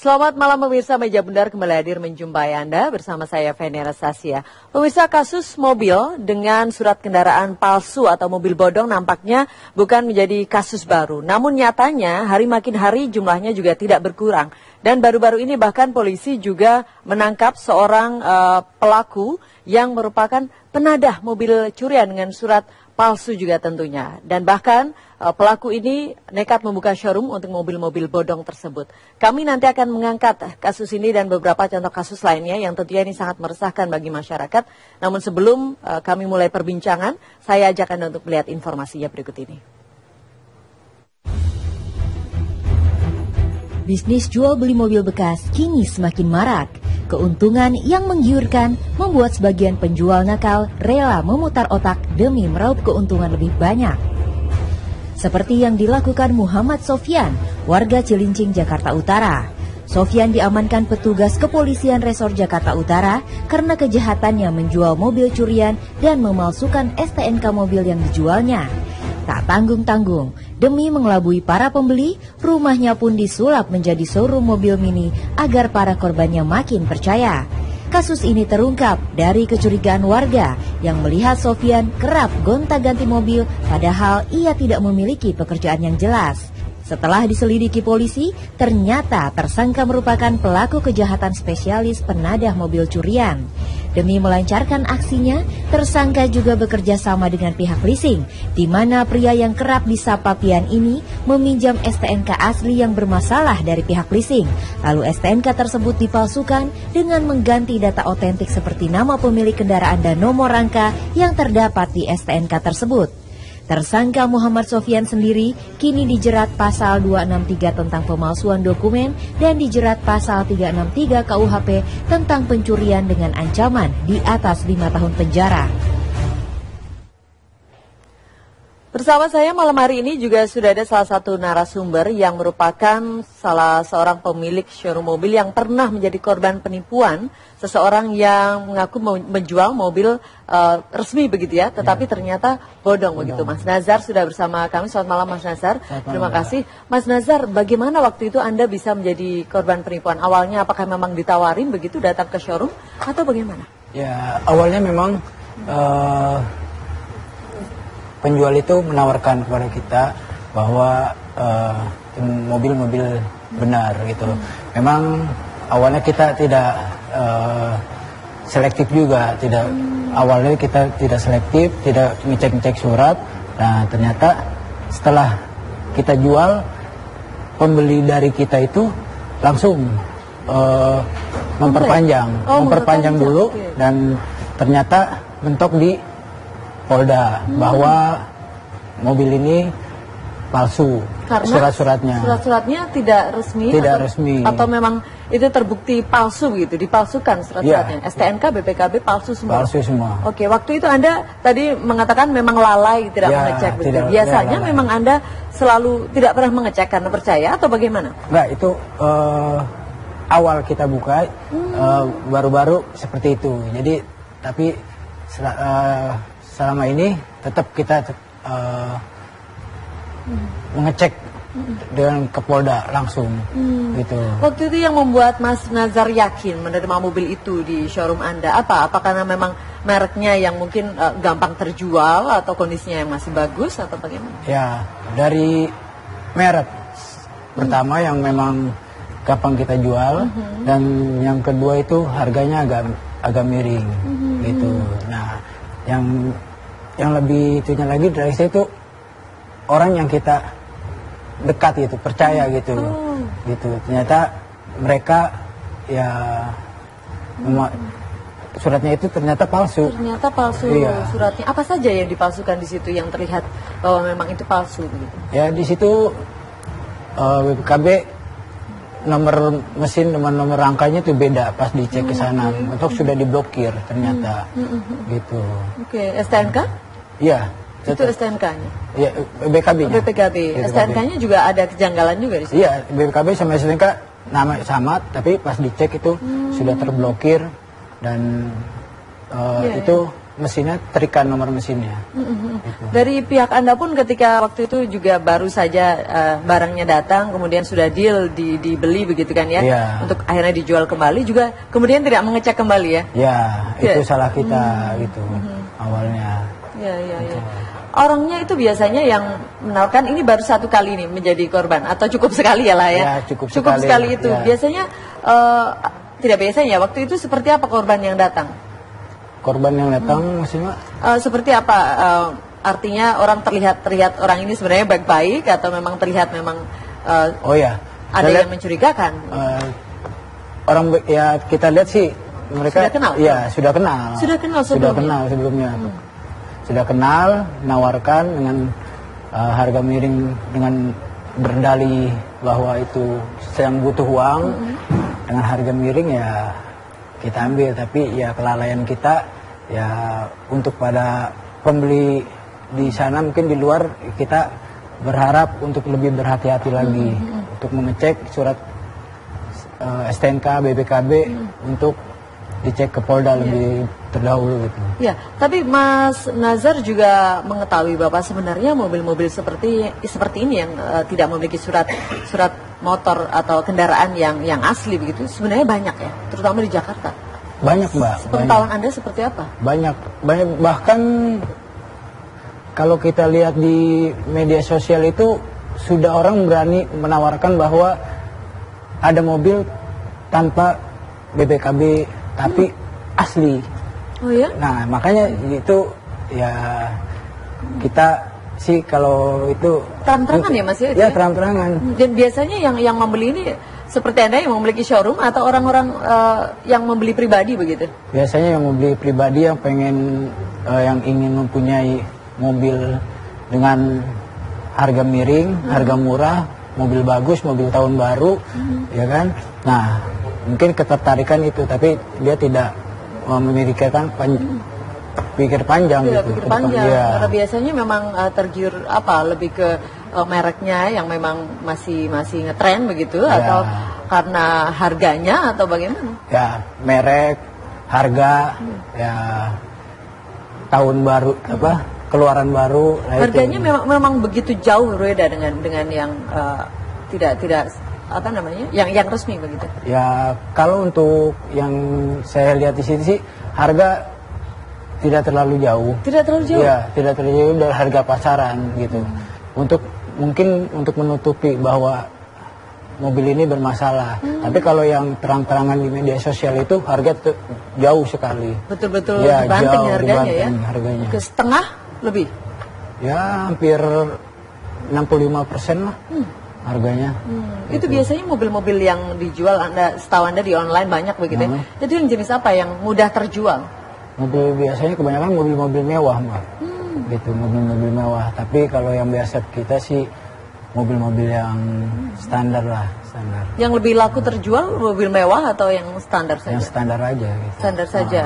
Selamat malam pemirsa, Meja Bundar kembali hadir menjumpai Anda bersama saya Venera Sasia. Pemirsa, kasus mobil dengan surat kendaraan palsu atau mobil bodong nampaknya bukan menjadi kasus baru. Namun nyatanya hari makin hari jumlahnya juga tidak berkurang. Dan baru-baru ini bahkan polisi juga menangkap seorang pelaku yang merupakan penadah mobil curian dengan surat palsu juga tentunya. Dan bahkan pelaku ini nekat membuka showroom untuk mobil-mobil bodong tersebut. Kami nanti akan mengangkat kasus ini dan beberapa contoh kasus lainnya yang tentunya ini sangat meresahkan bagi masyarakat. Namun sebelum kami mulai perbincangan, saya ajak Anda untuk melihat informasinya berikut ini. Bisnis jual beli mobil bekas kini semakin marak. Keuntungan yang menggiurkan membuat sebagian penjual nakal rela memutar otak demi meraup keuntungan lebih banyak. Seperti yang dilakukan Muhammad Sofyan, warga Cilincing, Jakarta Utara. Sofyan diamankan petugas kepolisian Resor Jakarta Utara karena kejahatannya menjual mobil curian dan memalsukan STNK mobil yang dijualnya. Tak tanggung-tanggung, demi mengelabui para pembeli, rumahnya pun disulap menjadi showroom mobil mini agar para korbannya makin percaya. Kasus ini terungkap dari kecurigaan warga yang melihat Sofyan kerap gonta-ganti mobil padahal ia tidak memiliki pekerjaan yang jelas. Setelah diselidiki polisi, ternyata tersangka merupakan pelaku kejahatan spesialis penadah mobil curian. Demi melancarkan aksinya, tersangka juga bekerja sama dengan pihak leasing, di mana pria yang kerap disapa Pian ini meminjam STNK asli yang bermasalah dari pihak leasing. Lalu STNK tersebut dipalsukan dengan mengganti data otentik seperti nama pemilik kendaraan dan nomor rangka yang terdapat di STNK tersebut. Tersangka Muhammad Sofyan sendiri kini dijerat pasal 263 tentang pemalsuan dokumen dan dijerat pasal 363 KUHP tentang pencurian dengan ancaman di atas 5 tahun penjara. Bersama saya malam hari ini juga sudah ada salah satu narasumber yang merupakan salah seorang pemilik showroom mobil yang pernah menjadi korban penipuan seseorang yang mengaku menjual mobil resmi begitu ya, tetapi ternyata bodong begitu. Mas Nazar sudah bersama kami. Selamat malam Mas Nazar. Terima kasih. Mas Nazar, bagaimana waktu itu Anda bisa menjadi korban penipuan? Awalnya apakah memang ditawarin begitu datang ke showroom atau bagaimana? Ya, awalnya memang penjual itu menawarkan kepada kita bahwa mobil-mobil benar gitu. Memang awalnya kita tidak selektif juga, awalnya kita tidak selektif, tidak ngecek-ngecek surat. Nah, ternyata setelah kita jual, pembeli dari kita itu langsung memperpanjang dulu, dan ternyata mentok di Polda bahwa mobil ini palsu, surat-suratnya tidak resmi, atau memang itu terbukti palsu gitu, dipalsukan surat-suratnya. Ya. STNK, BPKB palsu semua. Oke, waktu itu Anda tadi mengatakan memang lalai tidak mengecek begitu. Biasanya memang Anda selalu tidak pernah mengecek karena percaya atau bagaimana? Enggak, itu awal kita buka baru-baru seperti itu. Jadi tapi selama ini tetap kita mengecek dengan ke Polda langsung gitu. Waktu itu yang membuat Mas Nazar yakin menerima mobil itu di showroom Anda apa? Apa karena memang mereknya yang mungkin gampang terjual atau kondisinya yang masih bagus atau bagaimana? Ya, dari merek pertama yang memang gampang kita jual, dan yang kedua itu harganya agak miring gitu. Nah, yang lebih itunya lagi dari saya itu orang yang kita dekat gitu, percaya gitu. Ternyata mereka ya suratnya itu ternyata palsu. Iya. Suratnya. Apa saja yang dipalsukan di situ yang terlihat bahwa memang itu palsu gitu? Ya di situ BPKB nomor mesin dengan nomor rangkanya itu beda pas dicek ke sana. Untuk sudah diblokir ternyata gitu. Oke, STNK? Iya. Itu STNK-nya? Iya, BPKB-nya. STNK-nya juga ada kejanggalan juga di situ? Iya, BPKB sama STNK nama sama, tapi pas dicek itu sudah terblokir, dan itu mesinnya terikan nomor mesinnya. Gitu. Dari pihak Anda pun ketika waktu itu juga baru saja barangnya datang, kemudian sudah deal dibeli begitu kan ya, untuk akhirnya dijual kembali juga, kemudian tidak mengecek kembali ya? Ya, itu salah kita gitu awalnya. Ya. Orangnya itu biasanya yang menawarkan ini baru satu kali nih menjadi korban atau cukup sekali ya lah ya? Ya, cukup sekali itu. Ya. Biasanya tidak biasanya waktu itu seperti apa korban yang datang? Korban yang datang maksudnya? Seperti apa? Artinya orang terlihat orang ini sebenarnya baik-baik atau memang terlihat memang ada yang mencurigakan? Orang ya kita lihat sih mereka sudah kenal? Ya sudah kenal. Sudah kenal sebelumnya? Sudah kenal sebelumnya. Sudah kenal, menawarkan dengan harga miring dengan berdalih bahwa itu sedang butuh uang dengan harga miring ya kita ambil, tapi ya kelalaian kita ya untuk pada pembeli di sana mungkin di luar kita berharap untuk lebih berhati-hati lagi untuk mengecek surat STNK, BPKB untuk dicek ke Polda lebih terdahulu gitu. Ya, tapi Mas Nazar juga mengetahui bahwa sebenarnya mobil-mobil seperti ini yang tidak memiliki surat motor atau kendaraan yang asli begitu sebenarnya banyak ya, terutama di Jakarta. Banyak, Mbak. Sepengetahuan Anda seperti apa? Banyak bahkan kalau kita lihat di media sosial itu sudah orang berani menawarkan bahwa ada mobil tanpa BPKB tapi asli. Oh ya? Nah makanya itu ya kita sih kalau itu terang-terangan ya Mas ya? Ya terang-terangan. Dan biasanya yang membeli ini seperti Anda yang memiliki showroom atau orang-orang yang membeli pribadi begitu? Biasanya yang membeli pribadi yang pengen yang ingin mempunyai mobil dengan harga miring, harga murah, mobil bagus, mobil tahun baru, ya kan? Nah mungkin ketertarikan itu, tapi dia tidak memikirkan pikir panjang tidak gitu. Pikir panjang, karena biasanya memang tergiur lebih ke mereknya yang memang masih ngetren begitu, atau karena harganya atau bagaimana? Ya merek, harga, ya tahun baru keluaran baru. Harganya memang begitu jauh berbeda dengan yang tidak yang resmi begitu. Ya kalau untuk yang saya lihat di sini sih harga tidak terlalu jauh. Tidak terlalu jauh. Ya, tidak terlalu jauh dari harga pasaran gitu. Mungkin untuk menutupi bahwa mobil ini bermasalah. Tapi kalau yang terang-terangan di media sosial itu harga jauh sekali. Betul-betul ya, dibanting harganya dibanting ya. Harganya. Ke setengah lebih. Ya hampir 65% lah. Harganya. Itu biasanya mobil-mobil yang dijual setahu Anda di online banyak begitu. Itu yang jenis apa yang mudah terjual? Mobil biasanya kebanyakan mobil-mobil mewah, Mbak. Gitu, mobil-mobil mewah. Tapi kalau yang biasa kita sih mobil-mobil yang standar lah, standar. Yang lebih laku terjual mobil mewah atau yang standar saja? Yang standar aja gitu. Standar saja.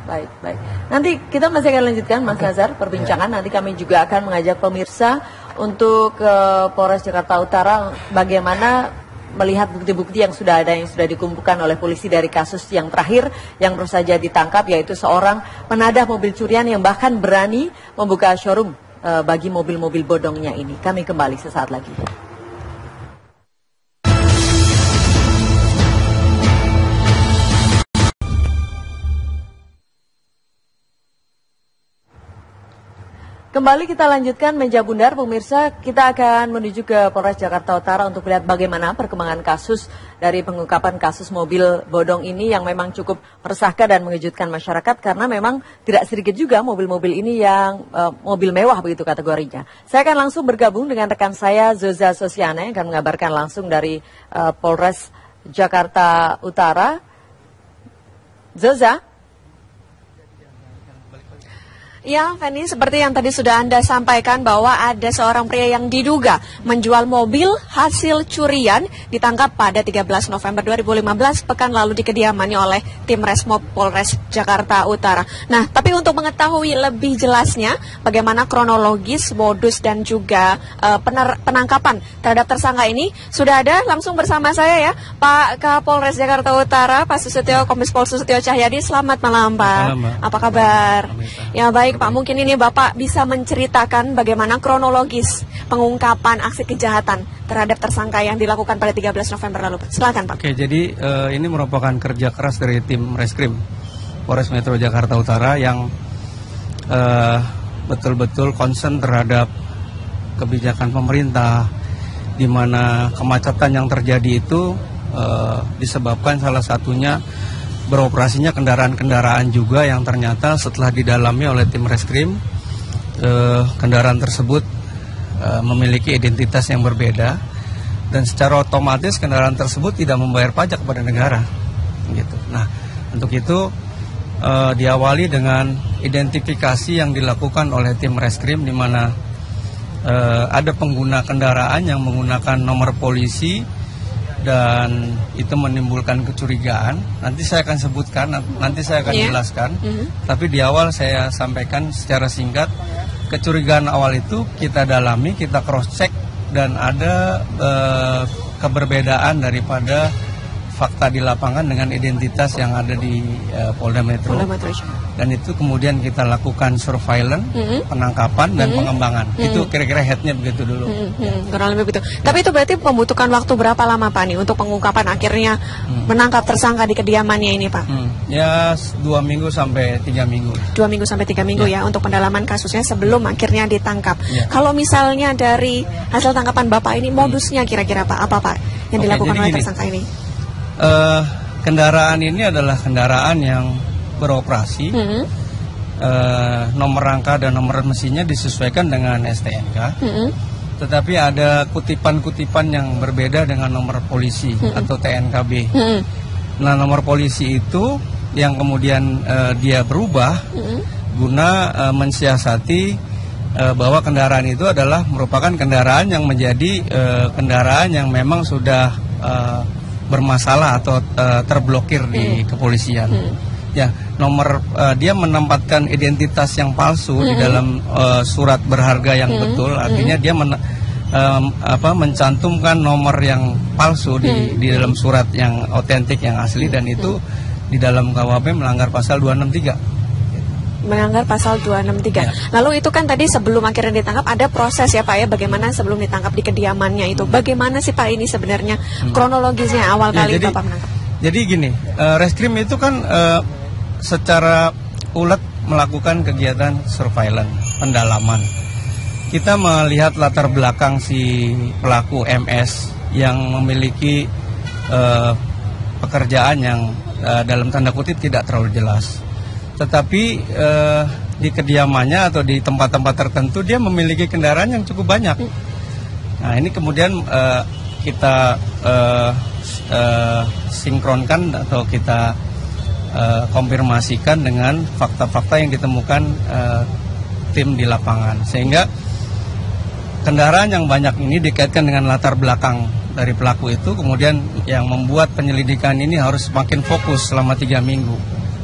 Baik. Nanti kita masih akan lanjutkan Mas Nazar perbincangan. Nanti kami juga akan mengajak pemirsa untuk ke Polres Jakarta Utara bagaimana melihat bukti-bukti yang sudah dikumpulkan oleh polisi dari kasus yang terakhir yang baru saja ditangkap, yaitu seorang penadah mobil curian yang bahkan berani membuka showroom bagi mobil-mobil bodongnya ini. Kami kembali sesaat lagi. Kembali kita lanjutkan Meja Bundar, pemirsa. Kita akan menuju ke Polres Jakarta Utara untuk melihat bagaimana perkembangan kasus dari pengungkapan kasus mobil bodong ini yang memang cukup meresahkan dan mengejutkan masyarakat karena memang tidak sedikit juga mobil-mobil ini yang mobil mewah begitu kategorinya. Saya akan langsung bergabung dengan rekan saya Zoza Sosiana yang akan mengabarkan langsung dari Polres Jakarta Utara. Zoza? Ya, Feni, seperti yang tadi sudah Anda sampaikan bahwa ada seorang pria yang diduga menjual mobil hasil curian ditangkap pada 13 November 2015 pekan lalu di kediamannya oleh tim Resmob Polres Jakarta Utara. Nah, tapi untuk mengetahui lebih jelasnya bagaimana kronologis, modus dan juga penangkapan terhadap tersangka ini, sudah ada langsung bersama saya ya Pak Kapolres Jakarta Utara, Pak Susetio, Kombes Pol Susetio Cahyadi. Selamat malam, Pak. Malam, Mbak. Apa kabar? Ya, baik Pak, mungkin ini Bapak bisa menceritakan bagaimana kronologis pengungkapan aksi kejahatan terhadap tersangka yang dilakukan pada 13 November lalu. Silakan Pak. Oke, jadi ini merupakan kerja keras dari tim Reskrim Polres Metro Jakarta Utara yang betul-betul concern terhadap kebijakan pemerintah, di mana kemacetan yang terjadi itu disebabkan salah satunya beroperasinya kendaraan-kendaraan juga yang ternyata setelah didalami oleh tim Reskrim, kendaraan tersebut memiliki identitas yang berbeda dan secara otomatis kendaraan tersebut tidak membayar pajak kepada negara. Gitu. Nah, untuk itu diawali dengan identifikasi yang dilakukan oleh tim Reskrim, di mana ada pengguna kendaraan yang menggunakan nomor polisi dan itu menimbulkan kecurigaan. Nanti saya akan sebutkan, nanti saya akan jelaskan. Tapi di awal saya sampaikan secara singkat, kecurigaan awal itu kita dalami, kita cross check dan ada keberbedaan daripada fakta di lapangan dengan identitas yang ada di Polda Metro. Dan itu kemudian kita lakukan surveillance, penangkapan dan pengembangan. Itu kira-kira headnya begitu dulu. Kurang lebih begitu. Tapi itu berarti membutuhkan waktu berapa lama Pak nih untuk pengungkapan akhirnya menangkap tersangka di kediamannya ini Pak? Ya 2 minggu sampai 3 minggu. 2 minggu sampai 3 minggu ya untuk pendalaman kasusnya sebelum akhirnya ditangkap. Kalau misalnya dari hasil tangkapan Bapak ini modusnya kira-kira Pak apa Pak yang dilakukan oleh tersangka ini? Kendaraan ini adalah kendaraan yang beroperasi, nomor rangka dan nomor mesinnya disesuaikan dengan STNK, tetapi ada kutipan-kutipan yang berbeda dengan nomor polisi atau TNKB. Nah, nomor polisi itu yang kemudian dia berubah guna mensiasati bahwa kendaraan itu adalah merupakan kendaraan yang menjadi kendaraan yang memang sudah bermasalah atau terblokir di kepolisian. Ya, nomor dia menempatkan identitas yang palsu di dalam surat berharga yang betul, artinya dia mencantumkan nomor yang palsu di dalam surat yang otentik yang asli, dan itu di dalam KUHP melanggar pasal 263. Melanggar pasal 263. Ya. Lalu itu kan tadi sebelum akhirnya ditangkap ada proses ya Pak ya, bagaimana sebelum ditangkap di kediamannya itu. Bagaimana sih Pak ini sebenarnya kronologisnya awal kali Bapak menangkap? Jadi gini, Reskrim itu kan secara ulet melakukan kegiatan surveillance, pendalaman. Kita melihat latar belakang si pelaku MS yang memiliki pekerjaan yang dalam tanda kutip tidak terlalu jelas. Tetapi di kediamannya atau di tempat-tempat tertentu dia memiliki kendaraan yang cukup banyak. Nah, ini kemudian kita sinkronkan atau kita konfirmasikan dengan fakta-fakta yang ditemukan tim di lapangan, sehingga kendaraan yang banyak ini dikaitkan dengan latar belakang dari pelaku itu, kemudian yang membuat penyelidikan ini harus semakin fokus selama 3 minggu.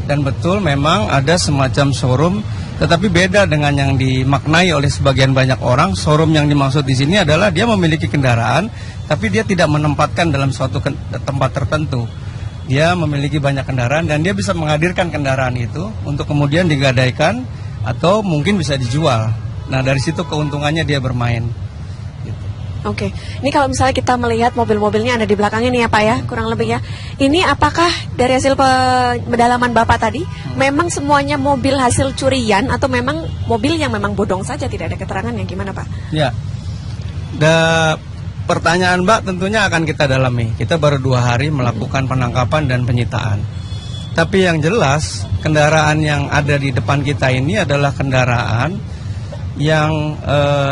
Dan betul memang ada semacam showroom, tetapi beda dengan yang dimaknai oleh sebagian banyak orang. Showroom yang dimaksud di sini adalah dia memiliki kendaraan, tapi dia tidak menempatkan dalam suatu tempat tertentu. Dia memiliki banyak kendaraan dan dia bisa menghadirkan kendaraan itu untuk kemudian digadaikan atau mungkin bisa dijual. Nah, dari situ keuntungannya dia bermain. Oke, ini kalau misalnya kita melihat mobil-mobilnya ada di belakang ini ya Pak ya, kurang lebih ya. Ini apakah dari hasil pendalaman Bapak tadi, memang semuanya mobil hasil curian atau memang mobil yang memang bodong saja, tidak ada keterangan yang gimana Pak? Ya, pertanyaan Mbak tentunya akan kita dalami. Kita baru 2 hari melakukan penangkapan dan penyitaan. Tapi yang jelas, kendaraan yang ada di depan kita ini adalah kendaraan yang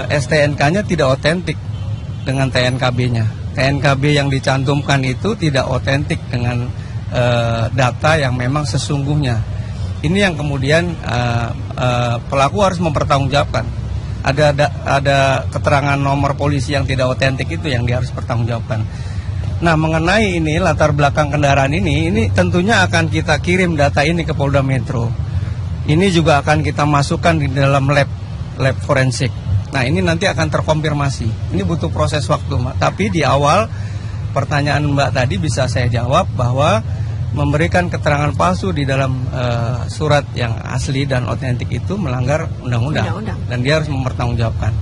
STNK-nya tidak otentik dengan TNKB-nya. TNKB yang dicantumkan itu tidak otentik dengan data yang memang sesungguhnya. Ini yang kemudian pelaku harus mempertanggungjawabkan. Ada keterangan nomor polisi yang tidak otentik, itu yang dia harus pertanggungjawabkan. Nah, mengenai ini latar belakang kendaraan ini tentunya akan kita kirim data ini ke Polda Metro. Ini juga akan kita masukkan di dalam lab forensik. Nah, ini nanti akan terkonfirmasi. Ini butuh proses waktu, Mbak. Tapi di awal pertanyaan Mbak tadi bisa saya jawab bahwa memberikan keterangan palsu di dalam surat yang asli dan otentik itu melanggar undang-undang. Dan dia harus mempertanggungjawabkan.